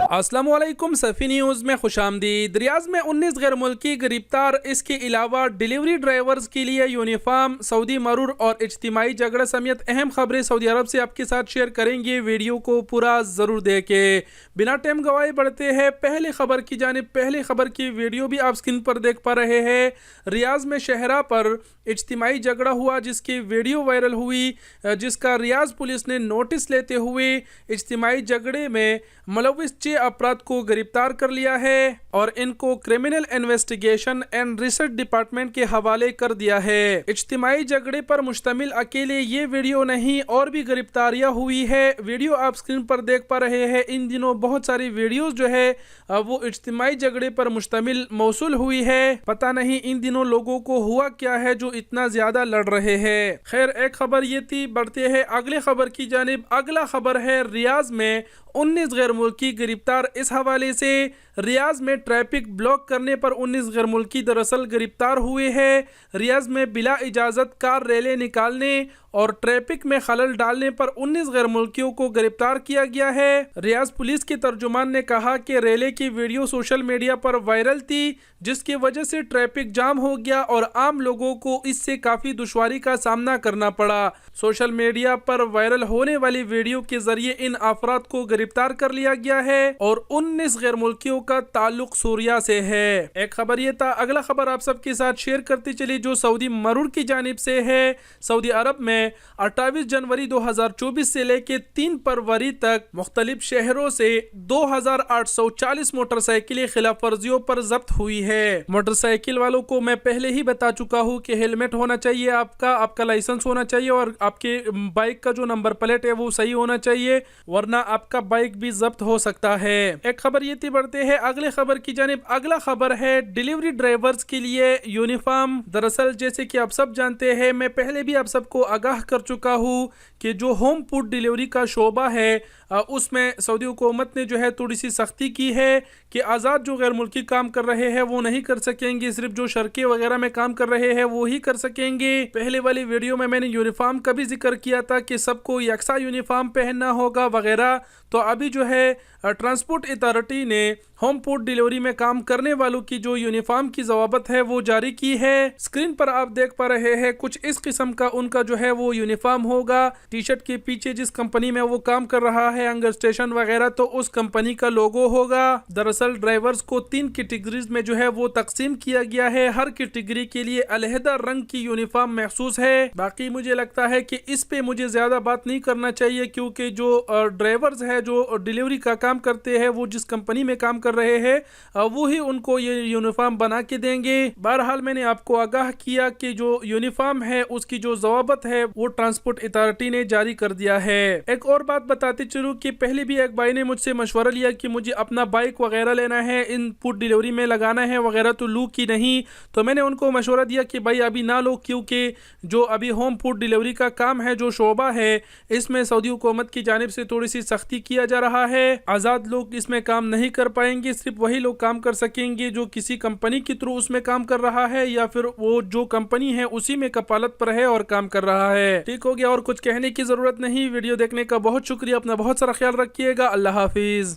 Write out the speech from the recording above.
अस्सलाम वालेकुम, सफ़ी न्यूज़ में खुशामदीद। रियाज में 19 गैर मुल्की गिरफ्तार। इसके अलावा डिलीवरी ड्राइवर्स के लिए यूनिफॉर्म, सऊदी मरूर और इज्तिमाई झगड़ा समेत अहम खबरें सऊदी अरब से आपके साथ शेयर करेंगे। वीडियो को पूरा ज़रूर देखें। बिना टाइम गवाए बढ़ते हैं पहले खबर की जानिब। पहले खबर की वीडियो भी आप स्क्रीन पर देख पा रहे हैं। रियाज में शहरा पर इज्तिमाई झगड़ा हुआ जिसकी वीडियो वायरल हुई, जिसका रियाज पुलिस ने नोटिस लेते हुए इज्तिमाई झगड़े में मुलव्विस 6 अपराध को गिरफ्तार कर लिया है और इनको criminal investigation and research department के हवाले कर दिया है। इज्तिमाई झगड़े पर मुश्तमिल अकेले ये वीडियो नहीं, और भी गिरफ्तारियां हुई है। वीडियो आप स्क्रीन पर देख पा रहे हैं। इन दिनों बहुत सारी वीडियोस जो है वो इज्तिमाई झगड़े पर मुश्तमिल मौसूल हुई है। पता नहीं इन दिनों लोगों को हुआ क्या है जो इतना ज्यादा लड़ रहे हैं। खैर, एक खबर ये थी, बढ़ते हैं अगले खबर की जानिब। अगला खबर है रियाज में 19 गैर मुल्की गिरफ्तार। इस हवाले से रियाज में ट्रैफिक ब्लॉक करने पर 19 गैर मुल्की दरअसल गिरफ्तार हुए हैं। रियाज में बिला इजाज़त कार रैली निकालने और ट्रैफिक में खलल डालने पर 19 गैर मुल्कियों को गिरफ्तार किया गया है। रियाज पुलिस के तर्जुमान ने कहा कि रैली की वीडियो सोशल मीडिया पर वायरल थी, जिसकी वजह से ट्रैफिक जाम हो गया और आम लोगों को इससे काफ़ी दुश्वारी का सामना करना पड़ा। सोशल मीडिया पर वायरल होने वाली वीडियो के जरिए इन अफराद को गिरफ्तार कर लिया गया है और 19 गैर मुल्कियों का ताल्लुक सूरिया से है। एक खबर ये था। अगला खबर आप सबके साथ शेयर करते चली जो सऊदी मरूर की जानिब से है। सऊदी अरब में 28 जनवरी 2024 से लेके 3 फरवरी तक मुख्तलिफ शहरों से 2840 मोटरसाइकिलें खिलाफ वर्जियों पर जब्त हुई है। मोटरसाइकिल वालों को मैं पहले ही बता चुका हूँ कि हेलमेट होना चाहिए, आपका लाइसेंस होना चाहिए और आपके बाइक का जो नंबर प्लेट है वो सही होना चाहिए, वरना आपका बाइक भी जब्त हो सकता है। एक खबर ये थी। बढ़ते हैं अगले खबर की जानिब। अगला खबर है डिलीवरी ड्राइवर्स के लिए यूनिफॉर्म। दरअसल जैसे कि आप सब जानते हैं, मैं पहले भी आप सबको आगाह कर चुका हूँ कि जो होम फूड डिलीवरी का शोबा है उसमें सऊदी हुकूमत ने जो है थोड़ी सी सख्ती की है कि आज़ाद जो गैर मुल्की काम कर रहे हैं वो नहीं कर सकेंगे, सिर्फ जो शर्के वगैरह में काम कर रहे हैं वो ही कर सकेंगे। पहले वाली वीडियो में मैंने यूनिफॉर्म का भी जिक्र किया था कि सबको यकसा यूनिफॉर्म पहनना होगा वगैरह। तो अभी जो है ट्रांसपोर्ट अथॉरिटी ने होम फूड डिलीवरी में काम करने वालों की जो यूनिफॉर्म की ज़वाबत है वो जारी की है। स्क्रीन पर आप देख पा रहे हैं कुछ इस किस्म का उनका जो है वो यूनिफॉर्म होगा। टी शर्ट के पीछे जिस कंपनी में वो काम कर रहा है, अंगर स्टेशन वगैरह, तो उस कंपनी का लोगो होगा। दरअसल ड्राइवर्स को 3 कैटेगरीज में जो है वो तकसीम किया गया है। हर कैटेगरी के लिए अलहदा रंग की यूनिफॉर्म महसूस है। बाकी मुझे लगता है कि इस पे मुझे ज्यादा बात नहीं करना चाहिए, क्योंकि जो ड्राइवर्स है जो डिलीवरी का काम करते हैं वो जिस कंपनी में काम कर रहे हैं वो ही उनको ये यूनिफॉर्म बना के देंगे। बहरहाल मैंने आपको आगाह किया कि जो यूनिफॉर्म है उसकी जो ज़वाबत है वो ट्रांसपोर्ट अथॉरिटी ने जारी कर दिया है। एक और बात बताते चलूं कि पहले भी एक भाई ने मुझसे मशवरा लिया कि मुझे अपना बाइक वगैरह लेना है, इन फूड डिलीवरी में लगाना है वगैरह, तो लूँ की नहीं। तो मैंने उनको मशवरा दिया कि भाई अभी ना लो, क्योंकि जो अभी होम फूड डिलीवरी का काम है, जो शोबा है, इसमें सऊदी हुकूमत की जानिब से थोड़ी सी सख्ती किया जा रहा है। आज़ाद लोग इसमें काम नहीं कर पाएंगे, सिर्फ वही लोग काम कर सकेंगे जो किसी कंपनी के थ्रू उसमें काम कर रहा है या फिर वो जो कंपनी है उसी में कपालत पर है और काम कर रहा है। ठीक हो गया, और कुछ कहने की जरूरत नहीं। वीडियो देखने का बहुत शुक्रिया। अपना बहुत सारा ख्याल रखिएगा। अल्लाह हाफिज।